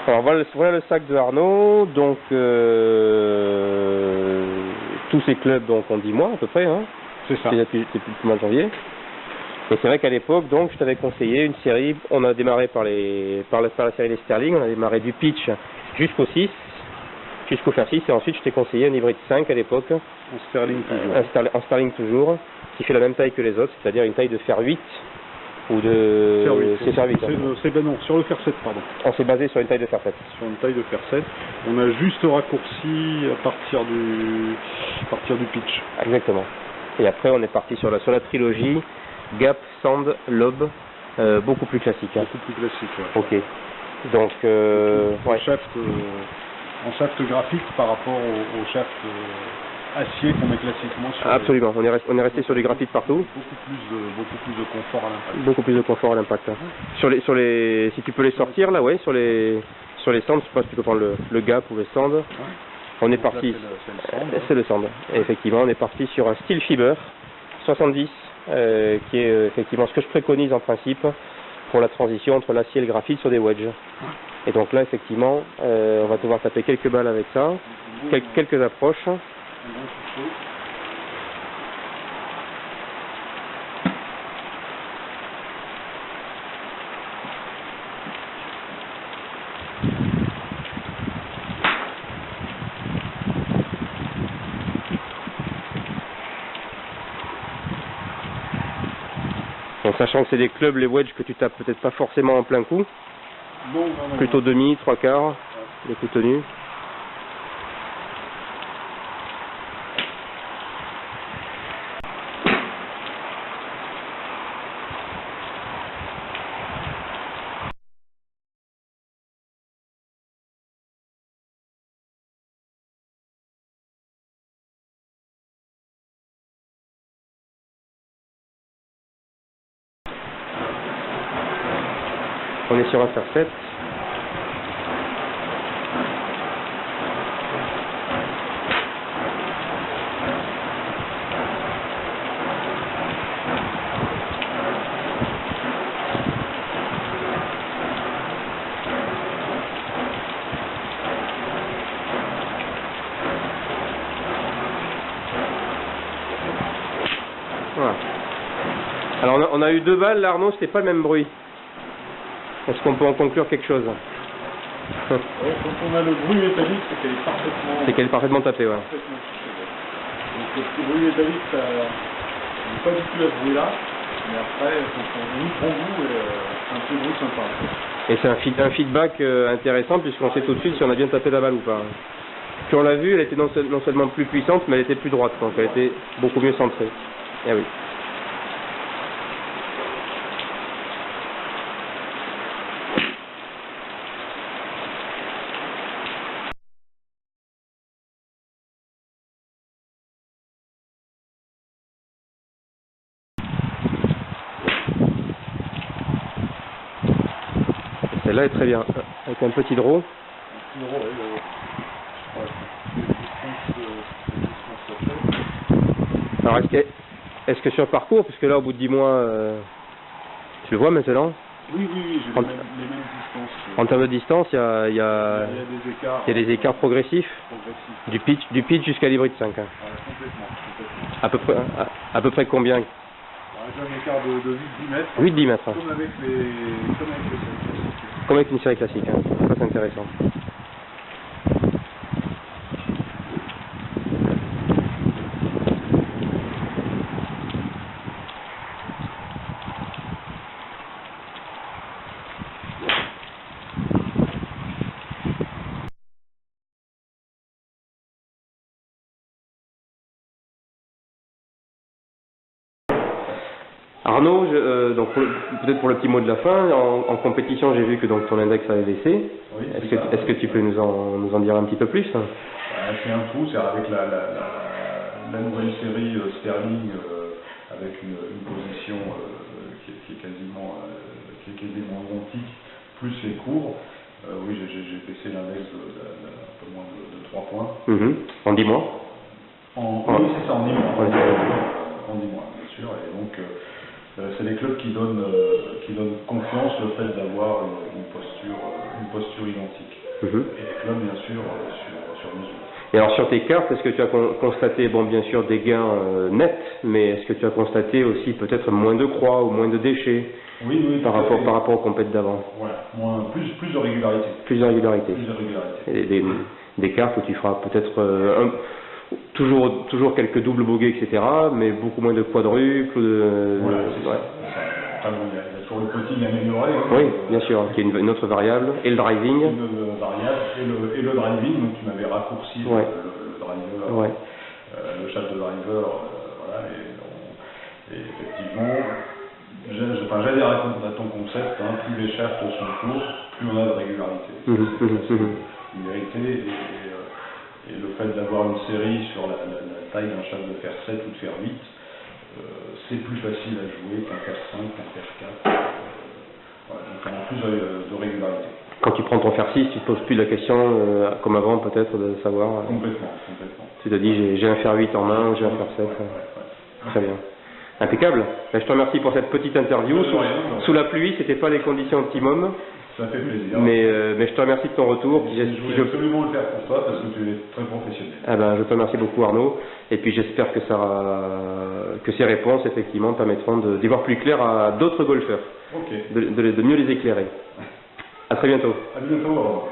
Alors voilà le sac de Arnaud, donc tous ces clubs donc ont 10 mois à peu près, hein. C'est ça. Depuis le mois de janvier. Et c'est vrai qu'à l'époque, donc, je t'avais conseillé une série, on a démarré par la série des Sterling, on a démarré du pitch jusqu'au 6, jusqu'au fer 6, et ensuite je t'ai conseillé un hybride 5 à l'époque. En Sterling toujours. En Sterling toujours, qui fait la même taille que les autres, c'est-à-dire une taille de fer 8, ou de... C'est fer 8. Non, sur le fer 7, pardon. On s'est basé sur une taille de fer 7. Sur une taille de fer 7. On a juste raccourci à partir du pitch. Exactement. Et après, on est parti sur la trilogie Gap, Sand, Lob, beaucoup plus classique. Hein. Beaucoup plus classique, ouais. Ok. Donc, en shaft graphique par rapport au shaft acier qu'on met classiquement sur. Absolument. On est resté sur du graphite partout. Beaucoup plus de confort à l'impact. Beaucoup plus de confort à l'impact. Hein. Sur les, si tu peux les sortir là, ouais, sur les sands, je sais pas si tu peux prendre le Gap ou le Sand. Ouais. On est parti. C'est le Sand. Et effectivement, on est parti sur un steel fiber 70. Qui est effectivement ce que je préconise en principe pour la transition entre l'acier et le graphite sur des wedges. Et donc là, effectivement, on va devoir taper quelques balles avec ça, quelques approches. Donc, sachant que c'est des clubs, les wedges que tu tapes peut-être pas forcément en plein coup, non, plutôt demi, trois quarts, les coups tenus. On est sur un fer 7. Voilà. Alors on a eu 2 balles, là, Arnaud, c'était pas le même bruit. Est-ce qu'on peut en conclure quelque chose? Quand on a le bruit métallique, c'est qu'elle est parfaitement tapée, ouais. Donc le bruit métallique, ça n'est pas du tout à ce bruit-là, mais après, quand on a mis bon goût, c'est un petit bruit sympa. Et c'est un feedback intéressant, puisqu'on sait tout de suite si on a bien tapé la balle ou pas. Puis on l'a vu, elle était non seulement plus puissante, mais elle était plus droite, donc elle était beaucoup mieux centrée. Eh oui. Celle-là est très bien, avec un petit draw. Alors est-ce que sur le parcours, parce que là au bout de 10 mois, tu le vois maintenant? Oui, j'ai les mêmes distances. En termes de distance, il y a des écarts progressifs. Du pitch jusqu'à l'hybride 5. Hein. Ouais, complètement. À peu près combien? J'ai un écart de 8-10 mètres. 8-10 mètres. Comme avec les séries. Comme avec une série classique, hein. Ça c'est intéressant. Arnaud, donc peut-être pour le petit mot de la fin, en compétition j'ai vu que donc ton index avait baissé. Oui, est-ce que tu peux nous en dire un petit peu plus? C'est un tout, c'est avec la nouvelle série Sterling avec une position qui est quasiment identique, plus les cours. Oui, j'ai baissé l'index un peu moins de 3 points. En 10 mois? Oui, c'est ça, en 10 mois. En 10 mois, bien sûr. Et donc, c'est les clubs qui donnent confiance le fait d'avoir une posture identique. Et les clubs, bien sûr, sur mesure. Et alors sur tes cartes, est-ce que tu as constaté, bon bien sûr des gains nets, mais est-ce que tu as constaté aussi peut-être moins de croix ou moins de déchets par rapport aux compètes d'avant? Voilà, plus de régularité. Plus de régularité. Et des cartes où tu feras peut-être toujours quelques doubles bogeys, etc., mais beaucoup moins de quadruples. Voilà, c'est ça. Enfin, il y a toujours le putting amélioré. Oui, bien sûr, qui est une autre variable. Et le driving. Une variable et le driving, donc tu m'avais raccourci le driver, le shot de driver, voilà, et effectivement, j'adhère à ton concept, hein, plus les shafts sont courts, plus on a de régularité. Une vérité, et le fait d'avoir une série sur la taille d'un shaft de fer 7 ou de fer 8, c'est plus facile à jouer qu'un fer 5, qu'un fer 4. Voilà, donc on a plus de régularité. Quand tu prends ton fer 6, tu ne te poses plus la question, comme avant peut-être, de savoir... Complètement. Tu te dis, j'ai un fer 8 en main, j'ai un fer 7. Très bien. Impeccable. Ben, je te remercie pour cette petite interview. Sous la pluie, c'était pas les conditions optimum. Ça fait plaisir. Mais je te remercie de ton retour. Je voulais absolument le faire pour toi parce que tu es très professionnel. Ah ben, je te remercie beaucoup Arnaud. Et puis j'espère que ces réponses effectivement permettront d'y voir plus clair à d'autres golfeurs. De mieux les éclairer. À très bientôt. À bientôt.